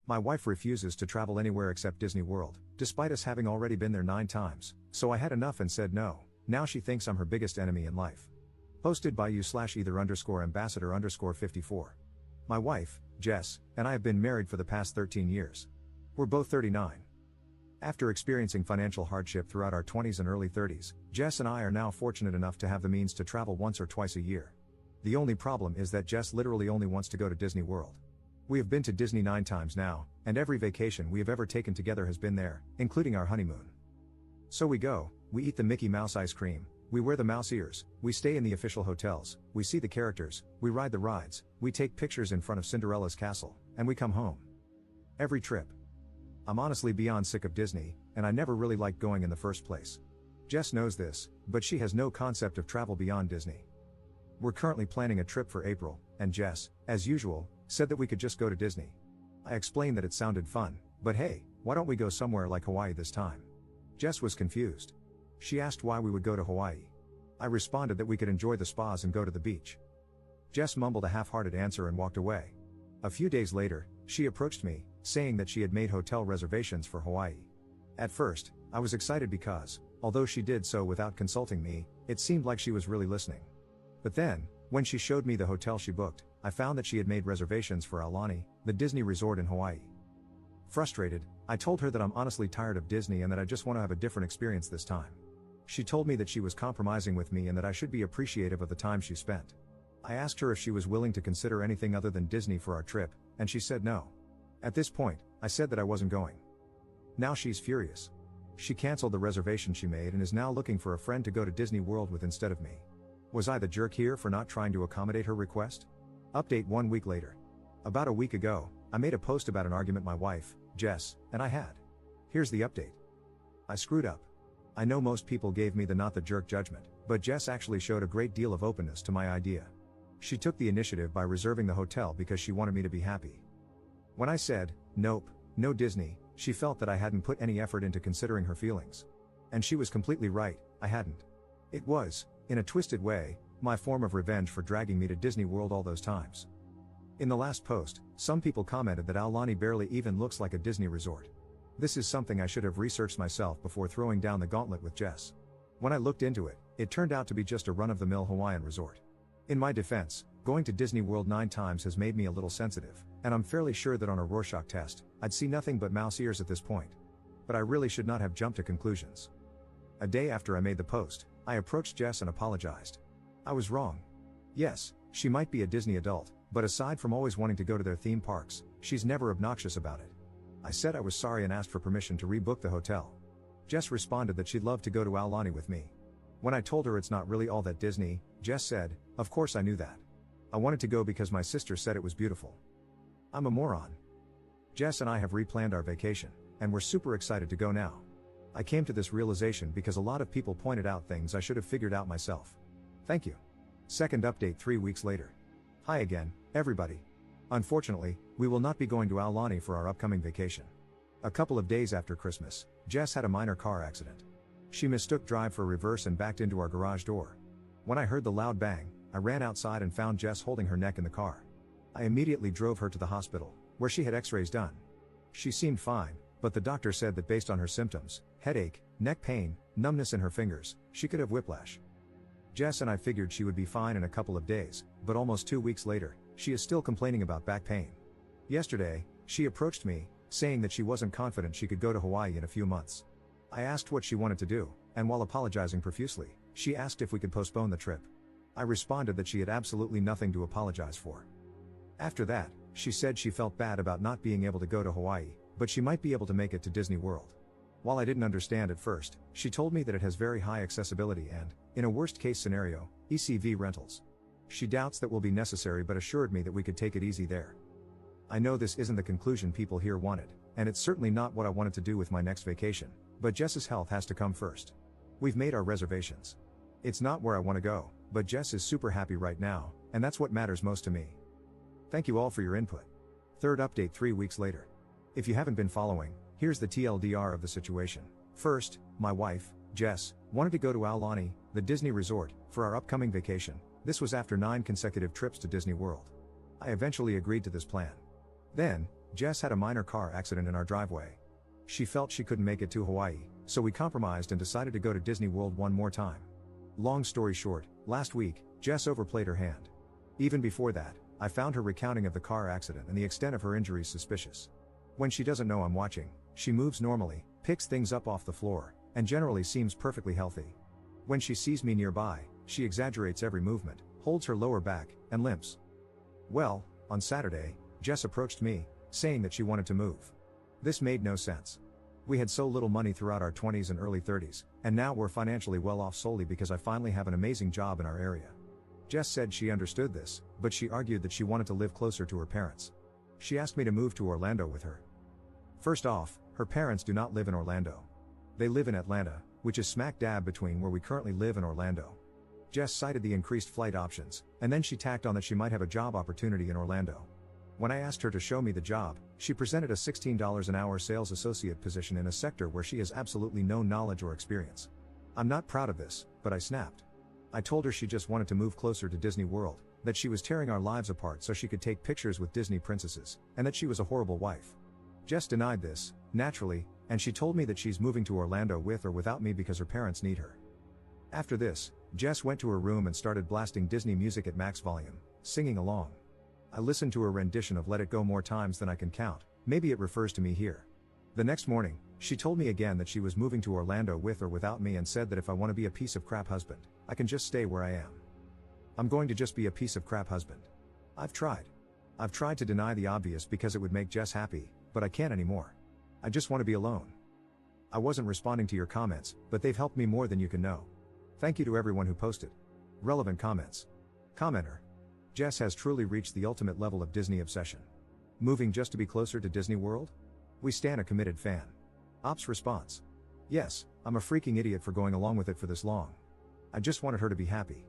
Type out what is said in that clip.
My wife refuses to travel anywhere except Disney World, despite us having already been there 9 times, so I had enough and said no. Now she thinks I'm her biggest enemy in life. Posted by you/either_ambassador_54. My wife, Jess, and I have been married for the past 13 years. We're both 39. After experiencing financial hardship throughout our 20s and early 30s, Jess and I are now fortunate enough to have the means to travel once or twice a year. The only problem is that Jess literally only wants to go to Disney World. We have been to Disney 9 times now, and every vacation we have ever taken together has been there, including our honeymoon. So we go, we eat the Mickey Mouse ice cream, we wear the mouse ears, we stay in the official hotels, we see the characters, we ride the rides, we take pictures in front of Cinderella's castle, and we come home. Every trip. I'm honestly beyond sick of Disney, and I never really liked going in the first place. Jess knows this, but she has no concept of travel beyond Disney. We're currently planning a trip for April, and Jess, as usual, said that we could just go to Disney. I explained that it sounded fun, but hey, why don't we go somewhere like Hawaii this time? Jess was confused. She asked why we would go to Hawaii. I responded that we could enjoy the spas and go to the beach. Jess mumbled a half-hearted answer and walked away. A few days later, she approached me, saying that she had made hotel reservations for Hawaii. At first, I was excited because, although she did so without consulting me, it seemed like she was really listening. But then, when she showed me the hotel she booked, I found that she had made reservations for Aulani, the Disney resort in Hawaii. Frustrated, I told her that I'm honestly tired of Disney and that I just want to have a different experience this time. She told me that she was compromising with me and that I should be appreciative of the time she spent. I asked her if she was willing to consider anything other than Disney for our trip, and she said no. At this point, I said that I wasn't going. Now she's furious. She canceled the reservation she made and is now looking for a friend to go to Disney World with instead of me. Was I the jerk here for not trying to accommodate her request? Update 1 week later. About a week ago, I made a post about an argument my wife, Jess, and I had. Here's the update. I screwed up. I know most people gave me the not the jerk judgment, but Jess actually showed a great deal of openness to my idea. She took the initiative by reserving the hotel because she wanted me to be happy. When I said, nope, no Disney, she felt that I hadn't put any effort into considering her feelings. And she was completely right, I hadn't. It was, in a twisted way, my form of revenge for dragging me to Disney World all those times. In the last post, some people commented that Aulani barely even looks like a Disney resort. This is something I should have researched myself before throwing down the gauntlet with Jess. When I looked into it, it turned out to be just a run-of-the-mill Hawaiian resort. In my defense, going to Disney World 9 times has made me a little sensitive, and I'm fairly sure that on a Rorschach test, I'd see nothing but mouse ears at this point. But I really should not have jumped to conclusions. A day after I made the post, I approached Jess and apologized. I was wrong. Yes, she might be a Disney adult, but aside from always wanting to go to their theme parks, she's never obnoxious about it. I said I was sorry and asked for permission to rebook the hotel. Jess responded that she'd love to go to Aulani with me. When I told her it's not really all that Disney, Jess said, of course I knew that. I wanted to go because my sister said it was beautiful. I'm a moron. Jess and I have replanned our vacation, and we're super excited to go now. I came to this realization because a lot of people pointed out things I should have figured out myself. Thank you. Second update 3 weeks later. Hi again, everybody. Unfortunately, we will not be going to Aulani for our upcoming vacation. A couple of days after Christmas, Jess had a minor car accident. She mistook drive for reverse and backed into our garage door. When I heard the loud bang, I ran outside and found Jess holding her neck in the car. I immediately drove her to the hospital, where she had x-rays done. She seemed fine, but the doctor said that based on her symptoms, headache, neck pain, numbness in her fingers, she could have whiplash. Jess and I figured she would be fine in a couple of days, but almost 2 weeks later, she is still complaining about back pain. Yesterday, she approached me, saying that she wasn't confident she could go to Hawaii in a few months. I asked what she wanted to do, and while apologizing profusely, she asked if we could postpone the trip. I responded that she had absolutely nothing to apologize for. After that, she said she felt bad about not being able to go to Hawaii, but she might be able to make it to Disney World. While I didn't understand at first, she told me that it has very high accessibility and, in a worst-case scenario, ECV rentals. She doubts that will be necessary but assured me that we could take it easy there. I know this isn't the conclusion people here wanted, and it's certainly not what I wanted to do with my next vacation, but Jess's health has to come first. We've made our reservations. It's not where I want to go, but Jess is super happy right now, and that's what matters most to me. Thank you all for your input. Third update 3 weeks later. If you haven't been following, here's the TLDR of the situation. First, my wife, Jess, wanted to go to Aulani, the Disney resort, for our upcoming vacation. This was after 9 consecutive trips to Disney World. I eventually agreed to this plan. Then, Jess had a minor car accident in our driveway. She felt she couldn't make it to Hawaii, so we compromised and decided to go to Disney World one more time. Long story short, last week, Jess overplayed her hand. Even before that, I found her recounting of the car accident and the extent of her injuries suspicious. When she doesn't know I'm watching, she moves normally, picks things up off the floor, and generally seems perfectly healthy. When she sees me nearby, she exaggerates every movement, holds her lower back, and limps. Well, on Saturday, Jess approached me, saying that she wanted to move. This made no sense. We had so little money throughout our 20s and early 30s, and now we're financially well off solely because I finally have an amazing job in our area. Jess said she understood this, but she argued that she wanted to live closer to her parents. She asked me to move to Orlando with her. First off, her parents do not live in Orlando. They live in Atlanta, which is smack dab between where we currently live and Orlando. Jess cited the increased flight options, and then she tacked on that she might have a job opportunity in Orlando. When I asked her to show me the job, she presented a $16 an hour sales associate position in a sector where she has absolutely no knowledge or experience. I'm not proud of this, but I snapped. I told her she just wanted to move closer to Disney World, that she was tearing our lives apart so she could take pictures with Disney princesses, and that she was a horrible wife. Jess denied this, naturally, and she told me that she's moving to Orlando with or without me because her parents need her. After this, Jess went to her room and started blasting Disney music at max volume, singing along. I listened to her rendition of Let It Go more times than I can count, maybe it refers to me here. The next morning, she told me again that she was moving to Orlando with or without me and said that if I want to be a piece of crap husband, I can just stay where I am. I'm going to just be a piece of crap husband. I've tried to deny the obvious because it would make Jess happy, but I can't anymore. I just want to be alone. I wasn't responding to your comments, but they've helped me more than you can know. Thank you to everyone who posted relevant comments. Commenter: Jess has truly reached the ultimate level of Disney obsession. Moving just to be closer to Disney World? We stan a committed fan. Ops response: yes, I'm a freaking idiot for going along with it for this long. I just wanted her to be happy.